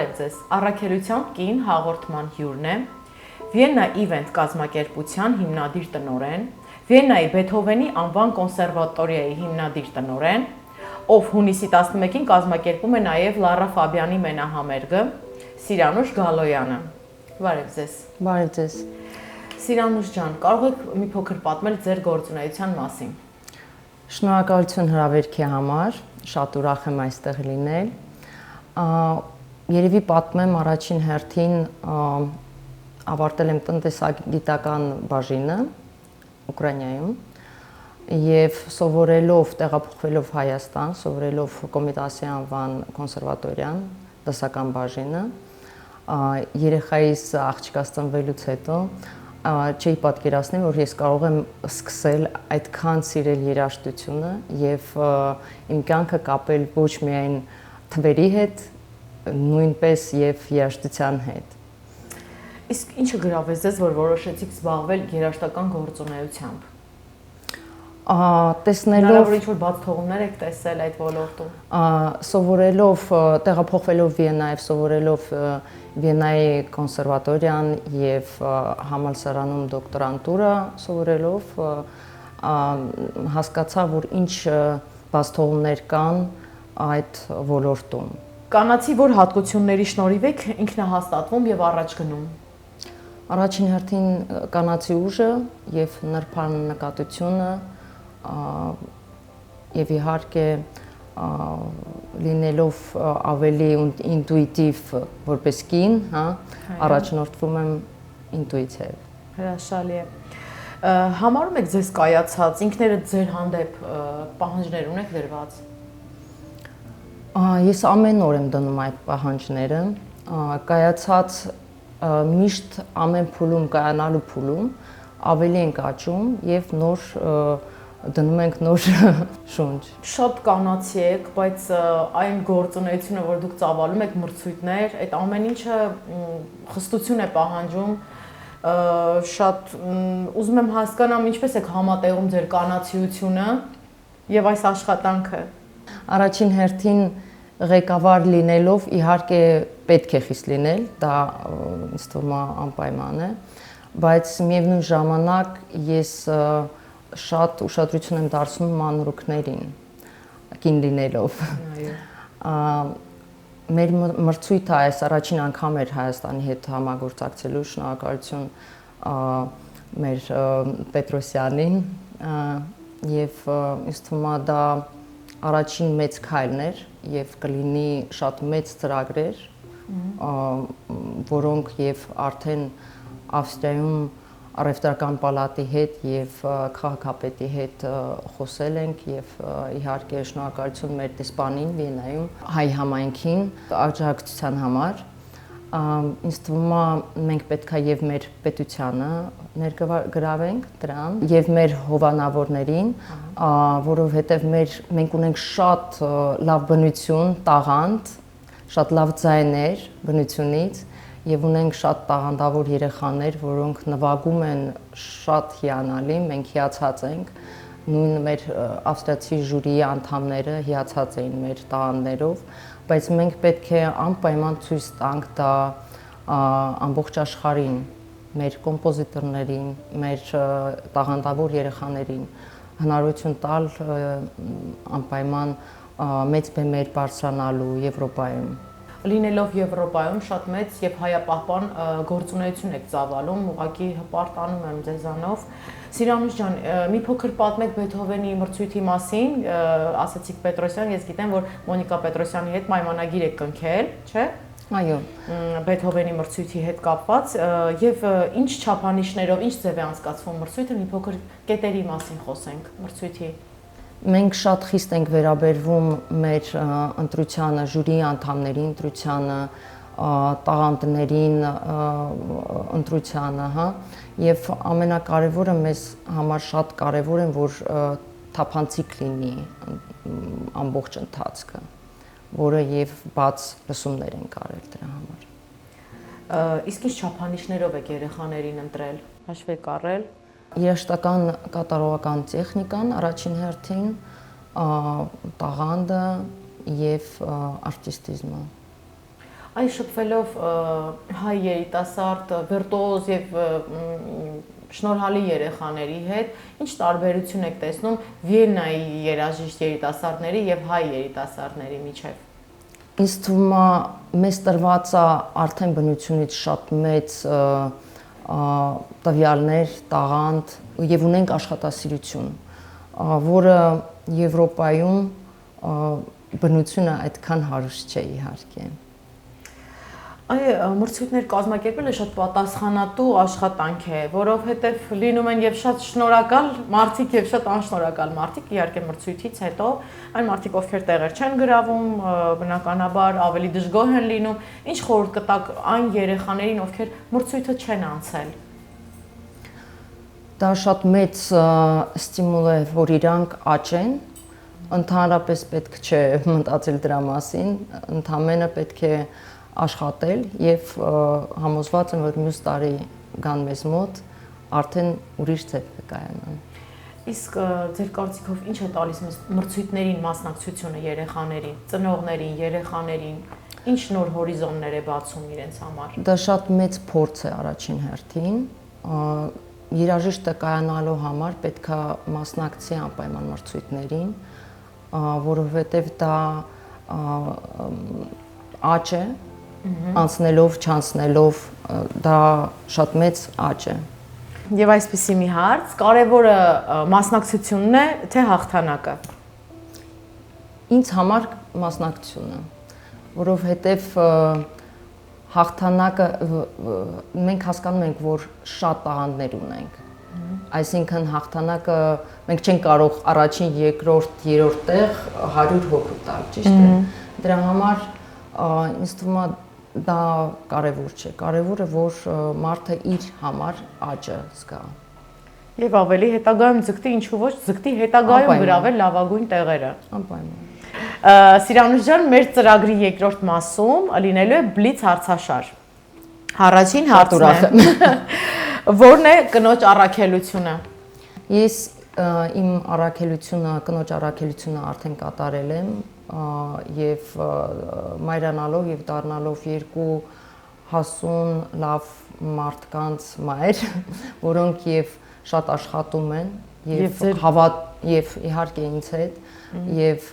Բարև ձեզ։ Առաքելությամբ կին հաղորդման հյուրն է Վիեննա Event կազմակերպության հիմնադիր տնօրեն, Վիեննայի Բեթհովենի անվան կոնսերվատորիայի հիմնադիր տնօրեն, ով հունիսի 11-ին կազմակերպում է նաև Լարա Ֆաբյանի մենահամերգը, Սիրանուշ Գալոյանը։ Բարև ձեզ։ Բարև ձեզ։ Սիրանուշ ջան, կարող եք մի փոքր պատմել ձեր գործունեության մասին։ Շնորհակալություն հրավերքի համար, շատ ուրախ եմ այստեղ լինել։ Երևի պատմեմ առաջին հերթին ավարտել եմ տնտեսագիտական բաժինը Ուկրաինայում եւ սովորելով տեղափոխվելով Հայաստան, սովորելով Կոմիտասի անվան կոնսերվատորիան, դասական բաժինը, երեխայիս աղջկաս ծնվելուց հետո չի պատկերացնի, որ ես կարող եմ սկսել այդքան սիրել երաժշտությունը եւ իմ կյանքը կապել ոչ միայն թվերի հետ, նույնպես եւ երաժշտության հետ։ Իսկ ինչը գրավեց ձեզ, որ որոշեցիք զբաղվել երաժշտական գործունեությամբ։ Տեսնելով ինչ-որ բաց թողումներ եք տեսել այդ ոլորտում։ Սովորելով, տեղափոխվելով Վիեննա եւ սովորելով Վիեննայի կոնսերվատորիան եւ համալսարանում դոկտորանտուրա սովորելով հասկացա, որ ինչ բաց թողումներ կան այդ ոլորտում։ Կանացի որ հատկությունների շնորհիվ եք ինքնահաստատվում եւ առաջ գնում։ Առաջին հերթին կանացի ուժը եւ նրբանկատությունը եւ իհարկե լինելով ավելի ինտուիտիվ որպես կին, հա, առաջնորդվում եմ ինտուիցիայով։ Հրաշալի է։ Համարում եք ձեզ կայացած, ինքներդ ձեր հանդեպ պահանջներ ունեք դրված։ Ես ամեն օր եմ դնում այդ պահանջները, կայացած միշտ ամեն փուլում կայանալու փուլում ավելի ենք աճում եւ նոր դնում ենք նոր շունչ։ Շատ կանացի եք, բայց այն գործունեությունը, որ դուք ծավալում եք մրցույթներ, այդ ամեն ինչը խստություն է պահանջում, շատ ուզում եմ հասկանամ ինչպես եք համատեղում ձեր կանացիությունը եւ այս աշխատանքը։ Առաջին հերթին ղեկավար լինելով իհարկե պետք է խիստ լինել, դա ինձ թվում է անպայման է, բայց միևնույն ժամանակ ես շատ ուշադրություն եմ դարձնում մանրուքներին, կին լինելով։ Մեր մրցույթը այս առաջին անգամ էր Հայաստանի հետ համագործակցելու, շնորհակալություն մեր Պետրոսյանին եւ ինձ թվում է դա առաջին մեծ քայլն էր եւ կլինի շատ մեծ ծրագրեր, որոնք եւ արդեն Ավստրիայում առևտրական պալատի հետ եւ քաղաքապետի հետ խոսել ենք եւ իհարկե շնորհակալություն մեր դեսպանին Վիեննայում հայ համայնքին աջակցության համար։ Ինձ թվում է մենք պետք է եւ մեր պետությանը ներգրավենք դրան եւ մեր հովանավորներին, որովհետեւ մենք ունենք շատ լավ բնություն, տաղանդ, շատ լավ ձայներ բնությունից եւ ունենք շատ տաղանդավոր երեխաներ, որոնք նվագում են շատ հիանալի, մենք հիացած ենք, նույն մեր ավստրիացի ժյուրիի անդամները հիացած էին մեր տաղանդներով, բայց մենք պետք է անպայման ցույց տանք դա ամբողջ աշխարհին, մեր կոմպոզիտորներին, մեր տաղանդավոր երեխաներին հնարավորություն տալ անպայման մեծ բեմեր բարձրանալու Եվրոպայում։ Լինելով Եվրոպայում շատ մեծ եւ հայապահպան գործունեություն եք ծավալում, ուղղակի հպարտանում եմ ձեզանով։ Սիրանուշ ջան, մի փոքր պատմեք Բեթհովենի մրցույթի մասին, ասացիք Պետրոսյան, ես գիտեմ, որ Մոնիկա Պետրոսյանի հետ պայմանագիր եք կնքել, չէ՞։ Այո։ Բեթհովենի մրցույթի հետ կապված եւ ինչ չափանիշներով, ինչ ձև է անցկացվում մրցույթը, մի փոքր կետերի մասին խոսենք մրցույթի։ Մենք շատ խիստ ենք վերաբերվում մեր ընտրությանը, ժյուրիի անդամների ընտրությանը, տաղանդներին ընտրությանը, հա, եւ ամենակարևորը մեզ համար շատ կարևոր է, որ թափանցիկ լինի ամբողջ ընթացքը, որը եւ բաց լսումներ են կարել դրա համար։ Իսկ ինչ չափանիշներով եք երեխաներին ընտրել, հաշվի եք առել։ Երաժշտական կատարողական տեխնիկան առաջին հերթին, տաղանդը եւ արտիստիզմը։ Այ շփվելով հայ երիտասարդ վիրտուոզ եւ շնորհալի երեխաների հետ, ինչ տարբերություն եք տեսնում Վիեննայի երաժիշտ երիտասարդների եւ հայ երիտասարդների միջեւ։ Ինձ թվում է մեզ տրված է արդեն բնությունից շատ մեծ տվյալներ, տաղանդ եւ ունենք աշխատասիրություն, որը Եվրոպայում բնությունը այդքան հարուստ չէ իհարկե։ Այ մրցույթներ կազմակերպելը շատ պատասխանատու աշխատանք է, որովհետև լինում են եւ շատ շնորհակալ մարդիկ եւ շատ անշնորհակալ մարդիկ, իհարկե մրցույթից հետո այն մարդիկ, ովքեր տեղեր չեն գրավում, բնականաբար ավելի դժգոհ են լինում, ինչ խորհուրդ կտաք այն երեխաներին, ովքեր մրցույթը չեն անցել։ Դա շատ մեծ ստիմուլ է, որ իրանք աճեն, ընդհանրապես պետք չէ մտածել դրա մասին, ընդամենը պետք է աշխատել եւ համոզված եմ, որ մյուս տարի գան մեզ մոտ արդեն ուրիշ ձև կկայանան։ Իսկ ձեր կարծիքով ինչ է տալիս մեզ մրցույթներին մասնակցությունը երեխաներին, ծնողներին, երեխաներին, ինչ նոր հորիզոններ է բացում իրենց համար։ Դա շատ մեծ փորձ է առաջին հերթին։ Երաժիշտը կայանալու համար պետքա մասնակցի անպայման մրցույթներին, որովհետեւ դա աճ է, անցնելով, չանցնելով, դա շատ մեծ աճ է։ Եվ այսպիսի մի հարց, կարևորը մասնակցությունն է, թե հաղթանակը։ Ինձ համար մասնակցությունը, որովհետև հաղթանակը մենք հասկանում ենք, որ շատ տաղանդներ ունենք։ Այսինքն հաղթանակը մենք չենք կարող առաջին, երկրորդ, երրորդ տեղ 100 հոգու տալ, ճիշտ է։ Դրա համար ինձ թվում է դա կարևոր չէ, կարևորը որ մարդը իր համար աճը զգա։ Եվ ավելի հետագայում ձգտի ինչու ոչ, ձգտի հետագայում գրավել լավագույն տեղերը։ Անպայման։ Սիրանուշ ջան, մեր ծրագրի երկրորդ մասում լինելու է բլից հարցաշար։ Առաջին հարցն է։ Որն է կնոջ առաքելությունը։ Ես իմ առաքելությունը, կնոջ առաքելությունը արդեն կատարել եմ եւ մայրանալով եւ դառնալով երկու հասուն լավ մարդկանց մայր, որոնք եւ շատ աշխատում են եւ եւ իհարկե ինձ հետ եւ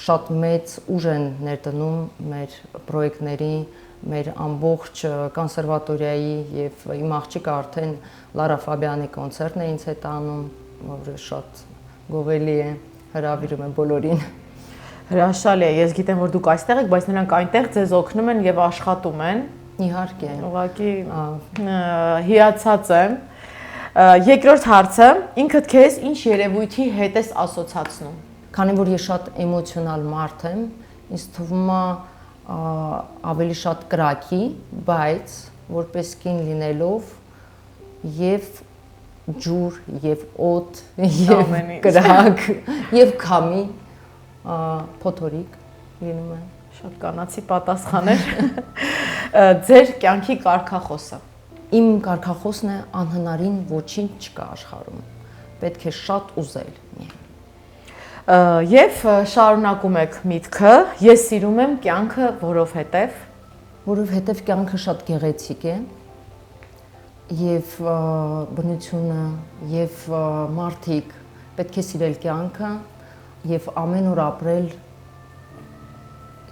շատ մեծ ուժ են ներդնում մեր պրոյեկտների, մեր ամբողջ կոնսերվատորիայի եւ իմ աղջիկը արդեն Լարա Ֆաբյանի կոնցերտն է ինձ հետ անում, որը շատ գովելի է, հրավիրում եմ բոլորին։ Հրաշալի է, ես գիտեմ, որ դուք այստեղ եք, բայց նրանք այնտեղ ձեզ օգնում են եւ աշխատում են։ Իհարկե։ Ուղղակի հիացած եմ։ Երկրորդ հարցը, ինքդ քեզ ինչ երևույթի հետ ես ասոցացնում։ Քանի որ ես շատ էմոցիոնալ մարդ եմ, ինձ թվում է ավելի շատ կրակի, բայց որպես կին լինելով եւ ջուր եւ օդ եւ կրակ եւ քամի փոթորիկ լինում են։ Շատ կանացի պատասխաներ։ Ձեր կյանքի կարգախոսը։ Իմ կարգախոսն է անհնարին ոչինչ չկա աշխարհում։ Պետք է շատ ուզել միայն։ Եվ շարունակում եք միտքը, ես սիրում եմ կյանքը, որովհետև կյանքը շատ գեղեցիկ է եւ բնությունը եւ մարդիկ պետք է սիրել կյանքը եւ ամեն օր ապրել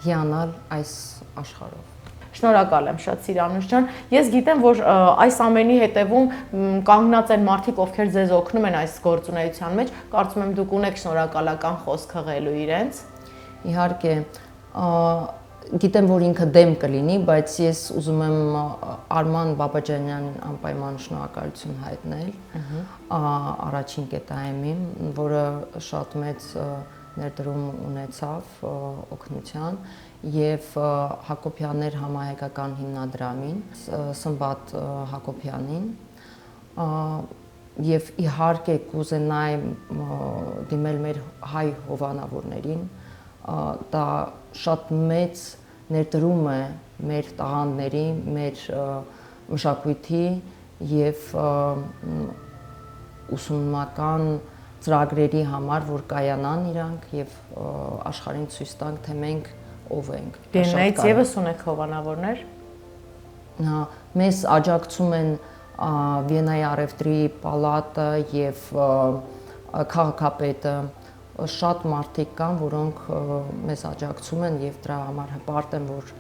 հիանալ այս աշխարհով։ Շնորհակալ եմ շատ Սիրանուշ ջան։ Ես գիտեմ, որ այս ամենի հետևում կանգնած են մարդիկ, ովքեր ձեզ օգնում են այս գործունեության մեջ, կարծում եմ դուք ունեք շնորհակալական խոսք հղելու իրենց։ Իհարկե, գիտեմ, որ ինքը դեմ կլինի, բայց ես ուզում եմ Արման Բաբաջանյանին անպայման շնորհակալություն հայտնել, առաջին կետայմին, որը շատ մեծ ներդրում ունեցավ օգնության եւ Հակոբյաններ համահայկական հիմնադրամին, Սմբատ Հակոբյանին եւ իհարկե կուզենայի դիմել մեր հայ հովանավորներին, դա շատ մեծ ներդրում է մեր տաղանդների, մեր մշակույթի եւ ուսումնական ծրագրերի համար, որ կայանան իրանք եւ աշխարհին ցույց տանք, թե մենք ով ենք։ Դենայից եւս ունեք հովանավորներ։ Մեզ աջակցում են Վիեննայի առևտրի պալատը եւ քաղաքապետը, շատ մարդիկ կան, որոնք մեզ աջակցում են եւ դրա համար հպարտ եմ, որ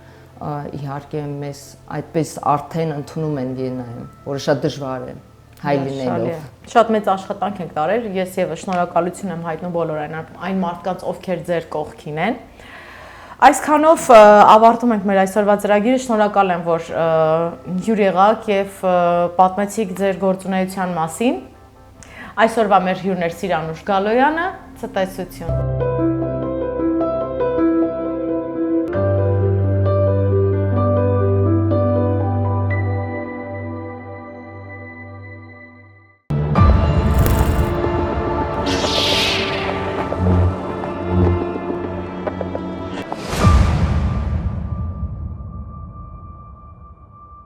իհարկե մեզ այդպես արդեն ընդունում են Վիեննայում, որը շատ դժվար է հայ լինելով։ Շատ մեծ աշխատանք եք տարել, ես եւս շնորհակալություն եմ հայտնում բոլոր այն մարդկանց, ովքեր ձեր կողքին են։ Այսքանով ավարտում ենք մեր այսօրվա ծրագիրը, շնորհակալ եմ, որ հյուր եղաք եւ պատմեցիք ձեր գործունեության մասին։ Այսօրվա մեր հյուրն էր Սիրանուշ Գալոյանը, ցտեսություն։